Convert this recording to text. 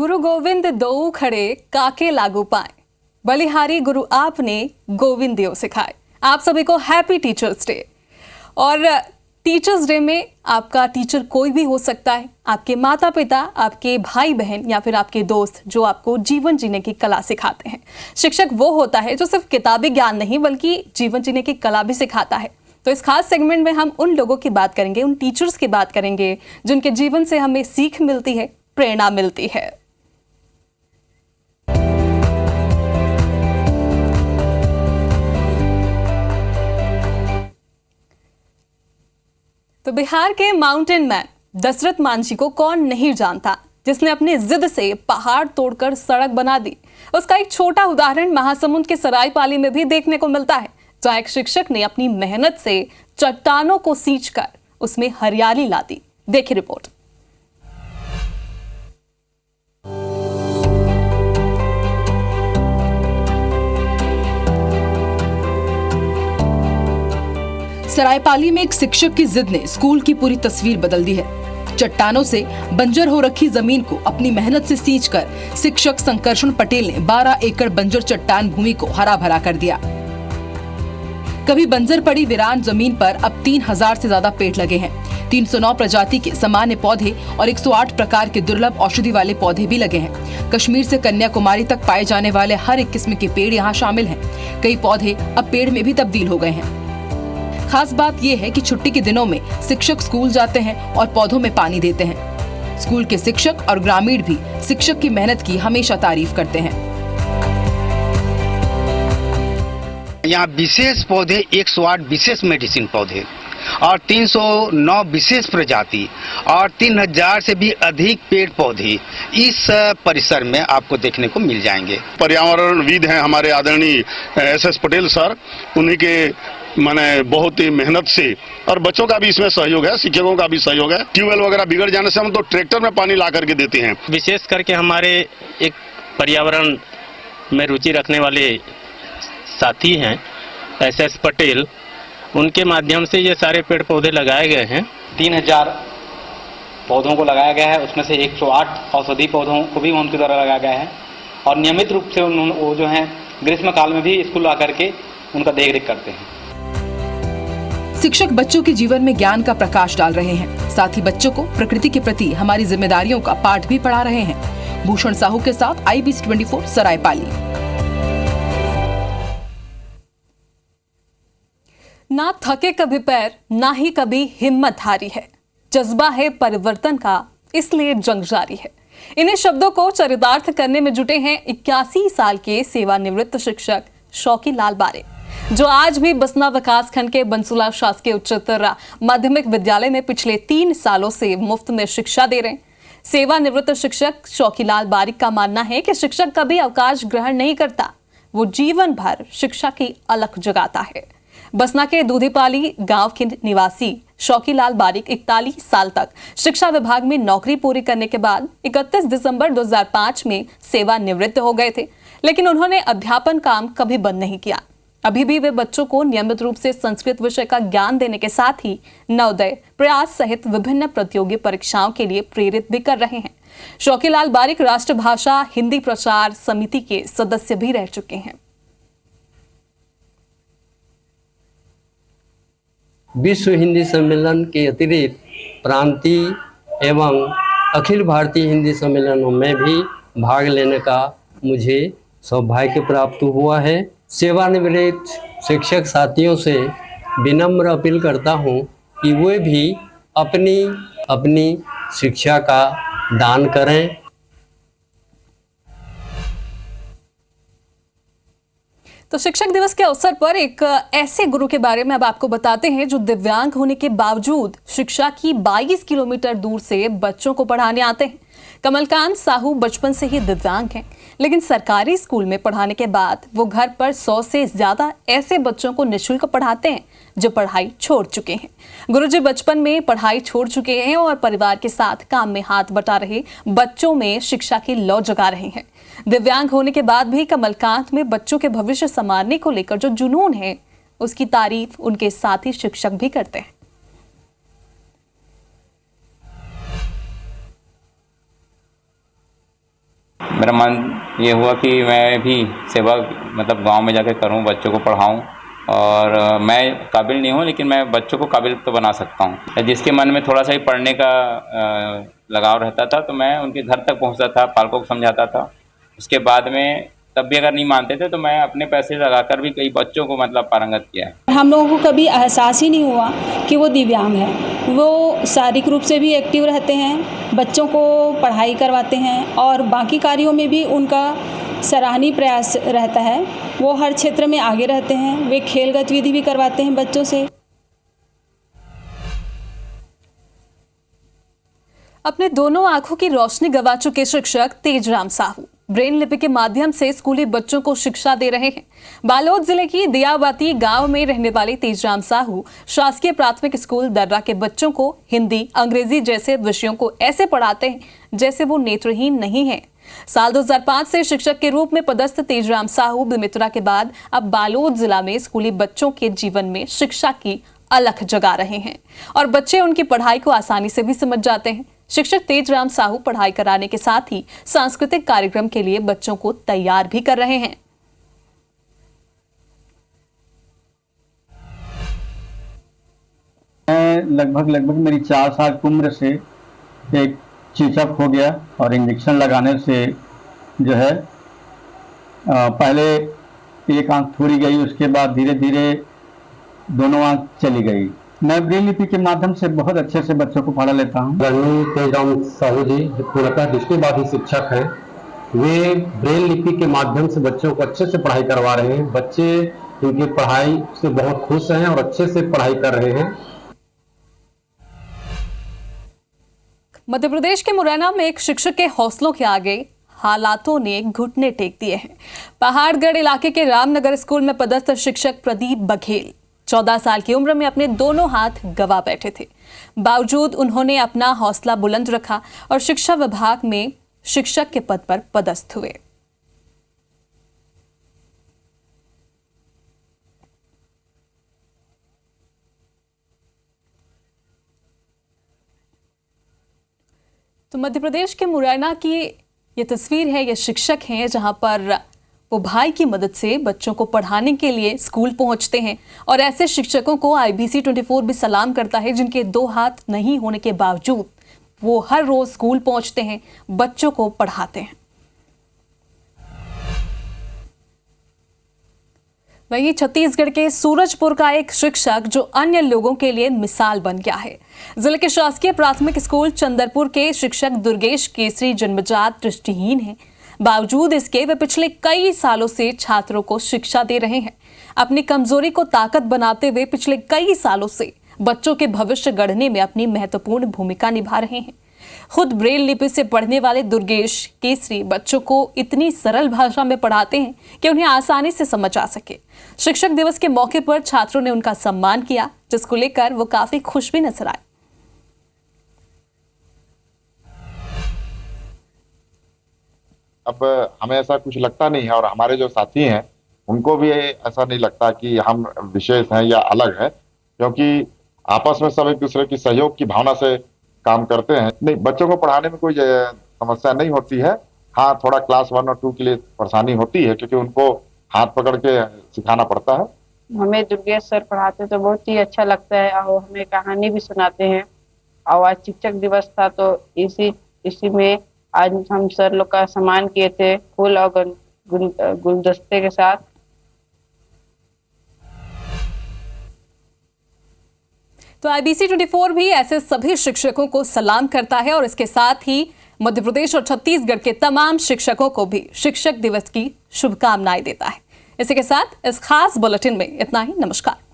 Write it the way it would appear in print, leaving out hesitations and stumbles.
गुरु गोविंद दो खड़े काके लागू पाए, बलिहारी गुरु आपने गोविंद देव सिखाए। आप सभी को हैप्पी टीचर्स डे। और टीचर्स डे में आपका टीचर कोई भी हो सकता है, आपके माता पिता, आपके भाई बहन या फिर आपके दोस्त जो आपको जीवन जीने की कला सिखाते हैं। शिक्षक वो होता है जो सिर्फ किताबी ज्ञान नहीं बल्कि जीवन जीने की कला भी सिखाता है। तो इस खास सेगमेंट में हम उन लोगों की बात करेंगे, उन टीचर्स की बात करेंगे जिनके जीवन से हमें सीख मिलती है, प्रेरणा मिलती है। तो बिहार के माउंटेन मैन दशरथ मांझी को कौन नहीं जानता, जिसने अपनी जिद से पहाड़ तोड़कर सड़क बना दी। उसका एक छोटा उदाहरण महासमुंद के सरायपाली में भी देखने को मिलता है, जहां एक शिक्षक ने अपनी मेहनत से चट्टानों को सींचकर उसमें हरियाली ला दी। देखिए रिपोर्ट। सरायपाली में एक शिक्षक की जिद ने स्कूल की पूरी तस्वीर बदल दी है। चट्टानों से बंजर हो रखी जमीन को अपनी मेहनत से सींचकर शिक्षक संकर्षण पटेल ने 12 एकड़ बंजर चट्टान भूमि को हरा भरा कर दिया। कभी बंजर पड़ी वीरान जमीन पर अब 3000 से ज्यादा पेड़ लगे हैं। 309 प्रजाति के सामान्य पौधे और 108 प्रकार के दुर्लभ औषधि वाले पौधे भी लगे हैं। कश्मीर से कन्याकुमारी तक पाए जाने वाले हर एक किस्म के पेड़ यहाँ शामिल हैं। कई पौधे अब पेड़ में भी तब्दील हो गए हैं। खास बात यह है कि छुट्टी के दिनों में शिक्षक स्कूल जाते हैं और पौधों में पानी देते हैं। स्कूल के शिक्षक और ग्रामीण भी शिक्षक की मेहनत की हमेशा तारीफ करते हैं। यहाँ विशेष पौधे 108 विशेष मेडिसिन पौधे और 309 विशेष प्रजाति और 3000 से भी अधिक पेड़ पौधे इस परिसर में आपको देखने को मिल जाएंगे। पर्यावरणविद हैं हमारे आदरणीय SS पटेल सर, उन्हीं के माने बहुत ही मेहनत से, और बच्चों का भी इसमें सहयोग है, शिक्षकों का भी सहयोग है। ट्यूबवेल वगैरह बिगड़ जाने से हम तो ट्रैक्टर में पानी ला करके देते हैं। विशेष करके हमारे एक पर्यावरण में रुचि रखने वाले साथी हैं SS पटेल, उनके माध्यम से ये सारे पेड़ पौधे लगाए गए हैं। 3000 पौधों को लगाया गया है, उसमें से 108 औषधि पौधों को भी उनके द्वारा लगाया गया है और नियमित रूप से वो जो है ग्रीष्म काल में भी स्कूल आकर के उनका देखरेख करते हैं। शिक्षक बच्चों के जीवन में ज्ञान का प्रकाश डाल रहे हैं, साथ ही बच्चों को प्रकृति के प्रति हमारी जिम्मेदारियों का पाठ भी पढ़ा रहे हैं। भूषण साहू के साथ IBC 24 सरायपाली। ना थके कभी पैर, ना ही कभी हिम्मत हारी है। जज्बा है परिवर्तन का, इसलिए जंग जारी है। इन्हीं शब्दों को चरितार्थ करने में जुटे हैं 81 साल के सेवानिवृत्त शिक्षक शौकी लाल बारे, जो आज भी बसना विकास खंड के बंसुला शासकीय उच्चतर माध्यमिक विद्यालय में पिछले 3 सालों से मुफ्त में शिक्षा दे रहे हैं। सेवानिवृत्त शिक्षक शौकी लाल बारिक का मानना है कि शिक्षक कभी अवकाश ग्रहण नहीं करता, वो जीवन भर शिक्षा की अलख जगाता है। बसना के दूधीपाली गांव के निवासी शौकी लाल बारिक 41 साल तक शिक्षा विभाग में नौकरी पूरी करने के बाद 31 दिसंबर 2005 में सेवानिवृत्त हो गए थे, लेकिन उन्होंने अध्यापन काम कभी बंद नहीं किया। अभी भी वे बच्चों को नियमित रूप से संस्कृत विषय का ज्ञान देने के साथ ही नवोदय, प्रयास सहित विभिन्न प्रतियोगी परीक्षाओं के लिए प्रेरित भी कर रहे हैं। शौकी लाल बारिक राष्ट्रभाषा हिंदी प्रचार समिति के सदस्य भी रह चुके हैं। विश्व हिंदी सम्मेलन के अतिरिक्त प्रांतीय एवं अखिल भारतीय हिंदी सम्मेलनों में भी भाग लेने का मुझे सौभाग्य प्राप्त हुआ है। सेवानिवृत्त शिक्षक साथियों से विनम्र अपील करता हूं कि वे भी अपनी शिक्षा का दान करें। तो शिक्षक दिवस के अवसर पर एक ऐसे गुरु के बारे में अब आपको बताते हैं जो दिव्यांग होने के बावजूद शिक्षा की 22 किलोमीटर दूर से बच्चों को पढ़ाने आते हैं। कमलकांत साहू बचपन से ही दिव्यांग हैं, लेकिन सरकारी स्कूल में पढ़ाने के बाद वो घर पर 100 से ज्यादा ऐसे बच्चों को निःशुल्क पढ़ाते हैं जो पढ़ाई छोड़ चुके हैं। गुरुजी बचपन में पढ़ाई छोड़ चुके हैं और परिवार के साथ काम में हाथ बटा रहे बच्चों में शिक्षा की लौ जगा रहे हैं। दिव्यांग होने के बाद भी कमलकांत में बच्चों के भविष्य संवारने को लेकर जो जुनून है, उसकी तारीफ उनके साथी शिक्षक भी करते हैं। मेरा मन ये हुआ कि मैं भी सेवा मतलब गांव में जाकर करूं, बच्चों को पढ़ाऊं। और मैं काबिल नहीं हूं, लेकिन मैं बच्चों को काबिल तो बना सकता हूं। जिसके मन में थोड़ा सा ही पढ़ने का लगाव रहता था तो मैं उनके घर तक पहुंचता था, पालकों को समझाता था। उसके बाद में तब भी अगर नहीं मानते थे तो मैं अपने पैसे लगाकर भी कई बच्चों को मतलब पारंगत किया है। हम लोगों को कभी एहसास ही नहीं हुआ कि वो दिव्यांग है। वो शारीरिक रूप से भी एक्टिव रहते हैं, बच्चों को पढ़ाई करवाते हैं और बाकी कार्यों में भी उनका सराहनीय प्रयास रहता है। वो हर क्षेत्र में आगे रहते हैं। वे खेल गतिविधि भी करवाते हैं बच्चों से। अपने दोनों आंखों की रोशनी गंवा चुके शिक्षक तेजराम साहू ब्रेन लिपि के माध्यम से स्कूली बच्चों को शिक्षा दे रहे हैं। बालोद जिले की दियाबाती गांव में रहने वाले तेजराम साहू शासकीय प्राथमिक स्कूल दर्रा के बच्चों को हिंदी, अंग्रेजी जैसे विषयों को ऐसे पढ़ाते हैं जैसे वो नेत्रहीन नहीं हैं। साल 2005 से शिक्षक के रूप में पदस्थ तेजराम साहू बेमित्रा के बाद अब बालोद जिला में स्कूली बच्चों के जीवन में शिक्षा की अलख जगा रहे हैं और बच्चे उनकी पढ़ाई को आसानी से भी समझ जाते हैं। शिक्षक तेजराम साहू पढ़ाई कराने के साथ ही सांस्कृतिक कार्यक्रम के लिए बच्चों को तैयार भी कर रहे हैं। मैं लगभग मेरी 4 साल की उम्र से एक चेचक हो गया और इंजेक्शन लगाने से जो है पहले एक आंख थोड़ी गई, उसके बाद धीरे धीरे दोनों आंख चली गई। मैं ब्रेल लिपि के माध्यम से बहुत अच्छे से बच्चों को पढ़ा लेता हूँ। तेजराम साहू जी पूर्णतः दृष्टिबाधित शिक्षक हैं। वे ब्रेल लिपि के माध्यम से बच्चों को अच्छे से पढ़ाई करवा रहे हैं। बच्चे इनकी पढ़ाई से बहुत खुश हैं और अच्छे से पढ़ाई कर रहे हैं। मध्य प्रदेश के मुरैना में एक शिक्षक के हौसलों के आगे हालातों ने घुटने टेक दिए हैं। पहाड़गढ़ इलाके के रामनगर स्कूल में पदस्थ शिक्षक प्रदीप बघेल 14 साल की उम्र में अपने दोनों हाथ गंवा बैठे थे। बावजूद उन्होंने अपना हौसला बुलंद रखा और शिक्षा विभाग में शिक्षक के पद पर पदस्थ हुए। तो मध्य प्रदेश के मुरैना की ये तस्वीर है। ये शिक्षक हैं जहां पर वो भाई की मदद से बच्चों को पढ़ाने के लिए स्कूल पहुंचते हैं और ऐसे शिक्षकों को IBC 24 भी सलाम करता है, जिनके 2 हाथ नहीं होने के बावजूद वो हर रोज स्कूल पहुंचते हैं, बच्चों को पढ़ाते हैं। वहीं छत्तीसगढ़ के सूरजपुर का एक शिक्षक जो अन्य लोगों के लिए मिसाल बन गया है। जिले के शासकीय प्राथमिक स्कूल चंदरपुर के शिक्षक दुर्गेश केसरी जन्मजात दृष्टिहीन हैं। बावजूद इसके वे पिछले कई सालों से छात्रों को शिक्षा दे रहे हैं। अपनी कमजोरी को ताकत बनाते हुए पिछले कई सालों से बच्चों के भविष्य गढ़ने में अपनी महत्वपूर्ण भूमिका निभा रहे हैं। खुद ब्रेल लिपि से पढ़ने वाले दुर्गेश केसरी बच्चों को इतनी सरल भाषा में पढ़ाते हैं कि उन्हें आसानी से समझ आ सके। शिक्षक दिवस के मौके पर छात्रों ने उनका सम्मान किया, जिसको लेकर वो काफी खुश भी नजर आए। अब हमें ऐसा कुछ लगता नहीं है और हमारे जो साथी हैं उनको भी ऐसा नहीं लगता कि हम विशेष हैं या अलग हैं, क्योंकि आपस में सब एक दूसरे की सहयोग की भावना से काम करते हैं। नहीं, बच्चों को पढ़ाने में कोई समस्या नहीं होती है। हाँ, थोड़ा क्लास 1 और 2 के लिए परेशानी होती है क्योंकि उनको हाथ पकड़ के सिखाना पड़ता है। हमें दुर्गेश सर पढ़ाते तो बहुत ही अच्छा लगता है और हमें कहानी भी सुनाते हैं। और आज शिक्षक दिवस था तो इसी में आज हम सर लोग का सम्मान किए थे फूल और गुलदस्ते के साथ। तो IBC 24 भी ऐसे सभी शिक्षकों को सलाम करता है और इसके साथ ही मध्य प्रदेश और छत्तीसगढ़ के तमाम शिक्षकों को भी शिक्षक दिवस की शुभकामनाएं देता है। इसी के साथ इस खास बुलेटिन में इतना ही। नमस्कार।